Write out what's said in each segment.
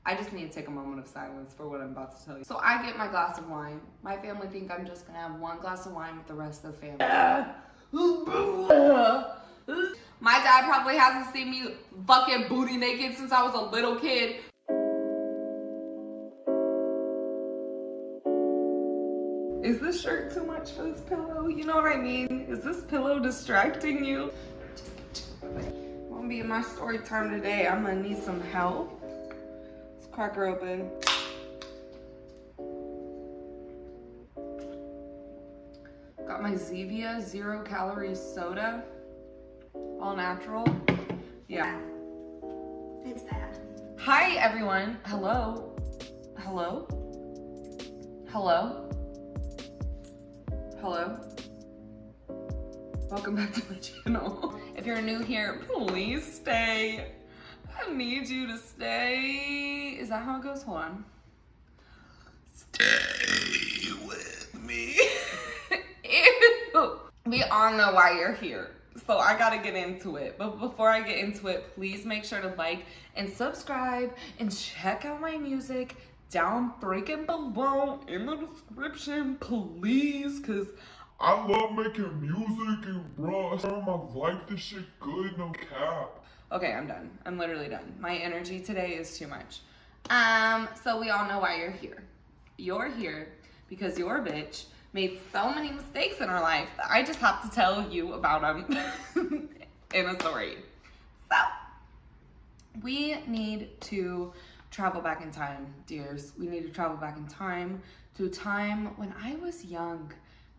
I just need to take a moment of silence for what I'm about to tell you. So I get my glass of wine. My family think I'm just gonna have one glass of wine with the rest of the family. My dad probably hasn't seen me fucking booty naked since I was a little kid. Is this shirt too much for this pillow? You know what I mean? Is this pillow distracting you? Won't be in my story time today. I'm gonna need some help. Let's crack her open. Got my Zevia 0-calorie soda. All natural. Yeah. It's bad. Hi everyone. Hello. Hello. Hello. Hello. Welcome back to my channel. If you're new here, please stay. I need you to stay. Is that how it goes? Hold on. Stay with me. Ew. We all know why you're here. So I gotta get into it. But before I get into it, please make sure to like and subscribe and check out my music down freaking below in the description, please, because I love making music and bro, I started my life, this shit good, no cap. Okay, I'm done. I'm literally done. My energy today is too much. So we all know why you're here. You're here because your bitch made so many mistakes in her life that I just have to tell you about them in a story. So, we need to travel back in time, dears. We need to travel back in time to a time when I was young,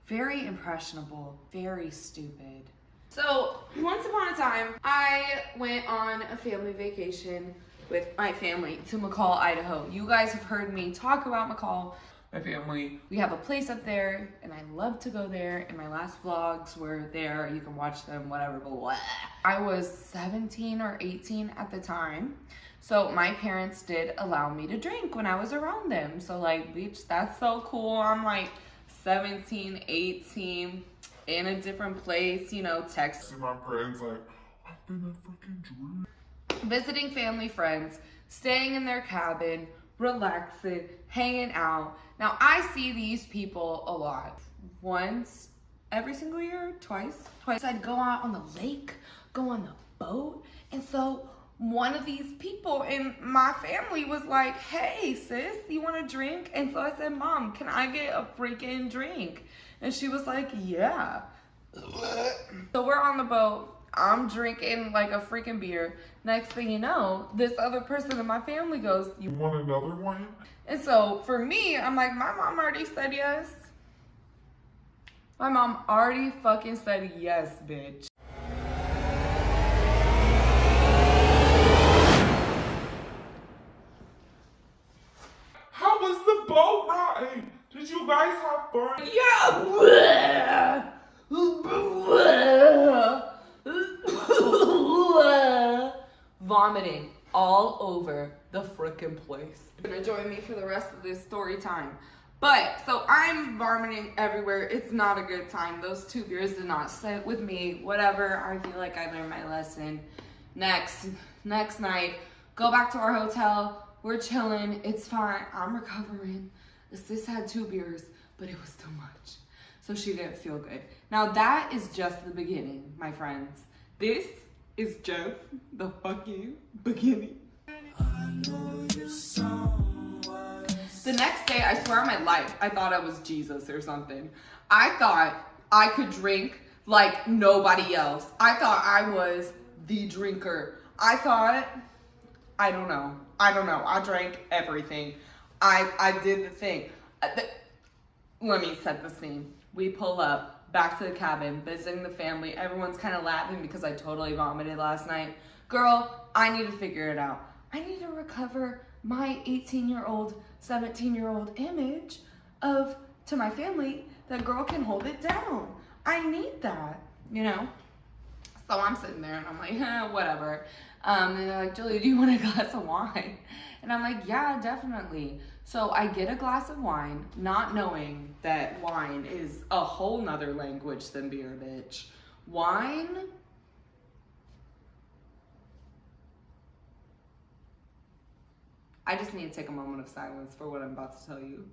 very impressionable, very stupid. So, once upon a time, I went on a family vacation with my family to McCall, Idaho. You guys have heard me talk about McCall. My family, we have a place up there and I love to go there, and my last vlogs were there. You can watch them, whatever, but what? I was 17 or 18 at the time. So my parents did allow me to drink when I was around them. So like, bitch, that's so cool. I'm like 17, 18 in a different place, you know, texting My friends like, I've been a freaking drink. Visiting family, friends, staying in their cabin, relaxing, hanging out. Now I see these people a lot. Once every single year, twice. I'd go out on the lake, go on the boat. And so one of these people in my family was like, hey sis, you want a drink? And so I said, Mom, can I get a freaking drink? And she was like, yeah. So we're on the boat. I'm drinking like a freaking beer. Next thing you know, this other person in my family goes, You want another one? and so for me, I'm like, my mom already said yes. My mom already fucking said yes, bitch. How was the boat ride? Did you guys have fun? Yeah. Vomiting all over the frickin' place. You're gonna join me for the rest of this story time. But, so I'm vomiting everywhere. It's not a good time. Those 2 beers did not sit with me. Whatever, I feel like I learned my lesson. Next night, go back to our hotel. We're chilling, it's fine, I'm recovering. Sis had 2 beers, but it was too much. So she didn't feel good. Now that is just the beginning, my friends. This is just the fucking beginning. The next day, I swear on my life, I thought I was Jesus or something. I thought I could drink like nobody else. I thought I was the drinker. I thought, I don't know. I drank everything. I did the thing. Let me set the scene. We pull up back to the cabin, visiting the family. Everyone's kind of laughing because I totally vomited last night. Girl, I need to figure it out. I need to recover my 18-year-old, 17-year-old image to my family. That girl can hold it down. I need that, you know? So I'm sitting there and I'm like, whatever. And they're like, Julia, do you want a glass of wine? And I'm like, yeah, definitely. So I get a glass of wine, not knowing that wine is a whole nother language than beer, bitch. Wine I just need to take a moment of silence for what I'm about to tell you.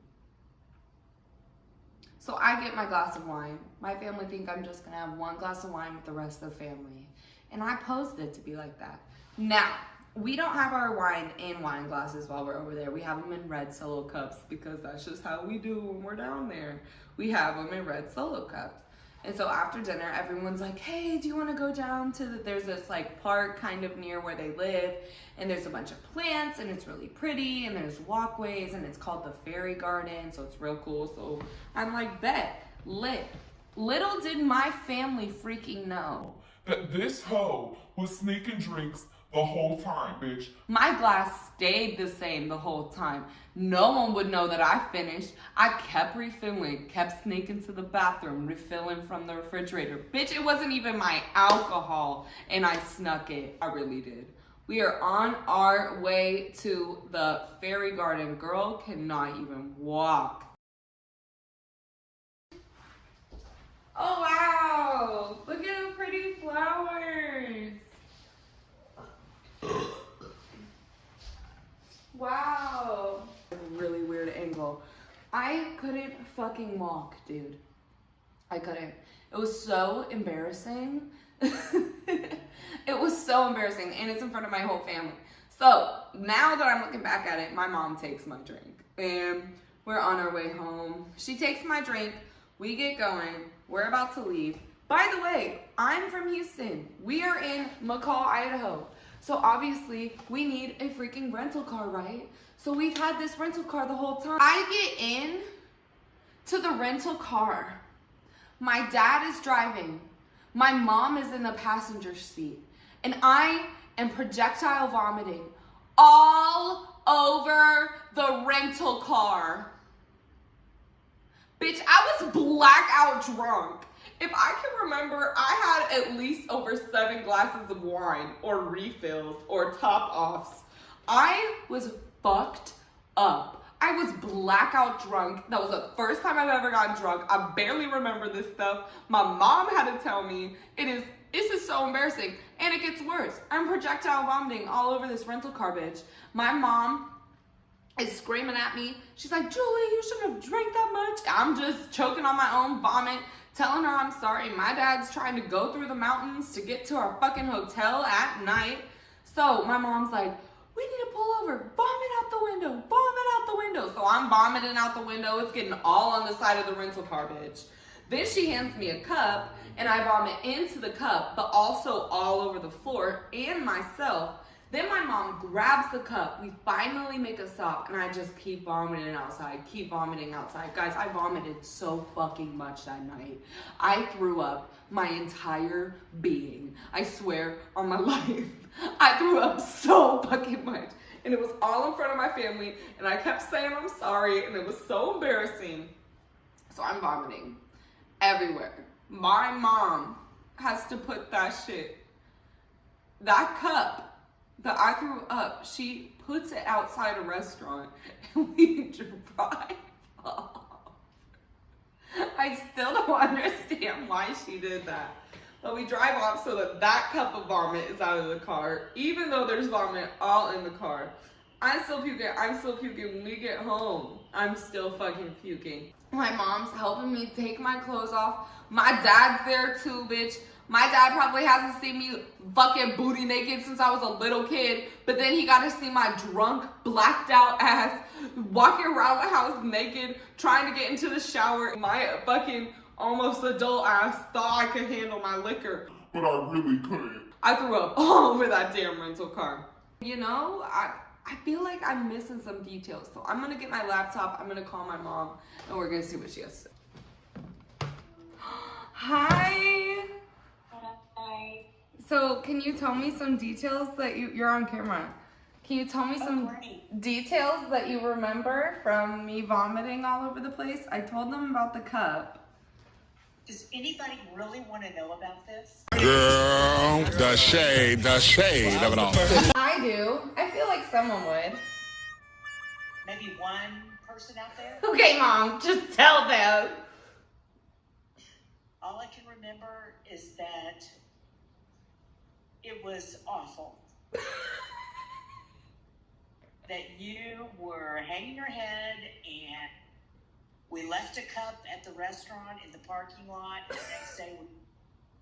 So I get my glass of wine. My family think I'm just gonna have one glass of wine with the rest of the family. And I posed it to be like that. Now, we don't have our wine in wine glasses while we're over there. We have them in red Solo cups because that's just how we do when we're down there. We have them in red Solo cups. And so after dinner, everyone's like, hey, do you want to go down to there's this like park kind of near where they live, and there's a bunch of plants, and it's really pretty, and there's walkways, and it's called the Fairy Garden, so it's real cool. So I'm like, bet, lit. Little did my family freaking know that this hoe was sneaking drinks the whole time, bitch. my glass stayed the same the whole time. No one would know that I finished. I kept refilling, kept sneaking to the bathroom, refilling from the refrigerator. Bitch, it wasn't even my alcohol, and I snuck it. I really did. We are on our way to the Fairy Garden. Girl cannot even walk. Oh, wow. Look at the pretty flowers. Wow. Really weird angle. I couldn't fucking walk, dude. I couldn't. It was so embarrassing. It was so embarrassing, and it's in front of my whole family. So now that I'm looking back at it, my mom takes my drink, and we're on our way home. She takes my drink. We get going. We're about to leave. By the way, I'm from Houston. We are in McCall, Idaho. So obviously, we need a freaking rental car, right? So we've had this rental car the whole time. I get in to the rental car. My dad is driving. My mom is in the passenger seat. And I am projectile vomiting all over the rental car. Bitch, I was blackout drunk. If I can remember, I had at least over 7 glasses of wine or refills or top offs. I was fucked up. I was blackout drunk. That was the first time I've ever gotten drunk. I barely remember this stuff. My mom had to tell me. This is so embarrassing. And it gets worse. I'm projectile vomiting all over this rental car, bitch. My mom is screaming at me. She's like, Julie, you shouldn't have drank that much. I'm just choking on my own vomit, telling her I'm sorry. My dad's trying to go through the mountains to get to our fucking hotel at night. So my mom's like, we need to pull over, vomit out the window, vomit out the window. So I'm vomiting out the window. It's getting all on the side of the rental car, bitch. Then she hands me a cup, and I vomit into the cup, but also all over the floor and myself. Then my mom grabs the cup. We finally make a stop, and I just keep vomiting outside, keep vomiting outside. Guys, I vomited so fucking much that night. I threw up my entire being. I swear on my life. I threw up so fucking much. And it was all in front of my family, and I kept saying I'm sorry, and it was so embarrassing. So I'm vomiting everywhere. My mom has to put that cup that I threw up, she puts it outside a restaurant, and we drive off. I still don't understand why she did that. But we drive off so that cup of vomit is out of the car, even though there's vomit all in the car. I'm still puking. When we get home, I'm still fucking puking. My mom's helping me take my clothes off. My dad's there too, bitch. My dad probably hasn't seen me fucking booty naked since I was a little kid, but then he got to see my drunk, blacked out ass walking around the house naked, trying to get into the shower. My fucking almost adult ass thought I could handle my liquor, But I really couldn't. I threw up all over that damn rental car. You know, I feel like I'm missing some details, so I'm gonna get my laptop, I'm gonna call my mom, and we're gonna see what she has to say. Hi. Hi. So can you tell me some details that you're on camera? Can you tell me some details that you remember from me vomiting all over the place? I told them about the cup. Does anybody really want to know about this? Girl, the shade of it all. I do. I feel like someone would. Maybe one person out there? Okay, Mom, just tell them. All I can remember is that it was awful. that you were hanging your head and we left a cup at the restaurant in the parking lot, and the next day we were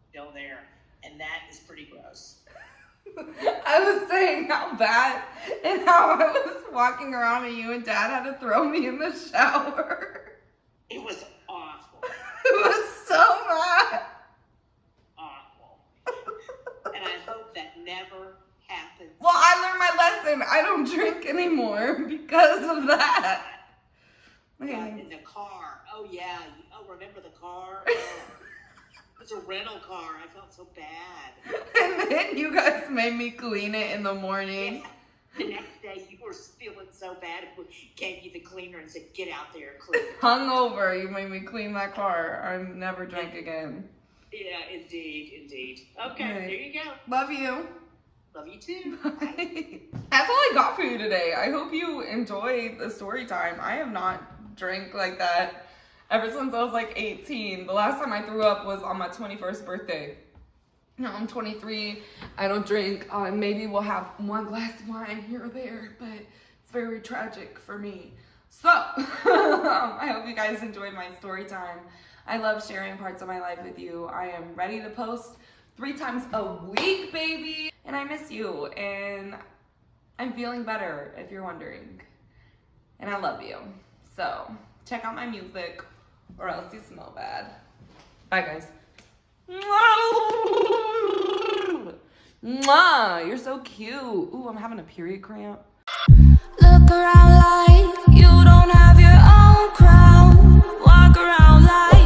still there. And that is pretty gross. I was saying how bad and how I was walking around and you and Dad had to throw me in the shower. It was awful. It was so bad. Awful. And I hope that never happens. Well, I learned my lesson. I don't drink anymore because of that. But in the car. Oh, yeah. Oh, remember the car? Oh. It was a rental car. I felt so bad. And then you guys made me clean it in the morning. Yeah. The next day, you were feeling so bad. We gave you the cleaner and said, get out there and clean it. Hungover, you made me clean that car. I never drank again. Yeah, indeed. Okay, there you go. Love you. Love you too. Bye. That's all I got for you today. I hope you enjoyed the story time. I have not drank like that ever since I was like 18. The last time I threw up was on my 21st birthday. Now I'm 23. I don't drink. Maybe we'll have one glass of wine here or there, but it's very tragic for me. So, I hope you guys enjoyed my story time. I love sharing parts of my life with you. I am ready to post 3 times a week, baby. And I miss you. And I'm feeling better, if you're wondering. And I love you. So, check out my music, or else you smell bad. Bye, guys. Mwah, you're so cute. Ooh, I'm having a period cramp. Look around like you don't have your own crown. Walk around like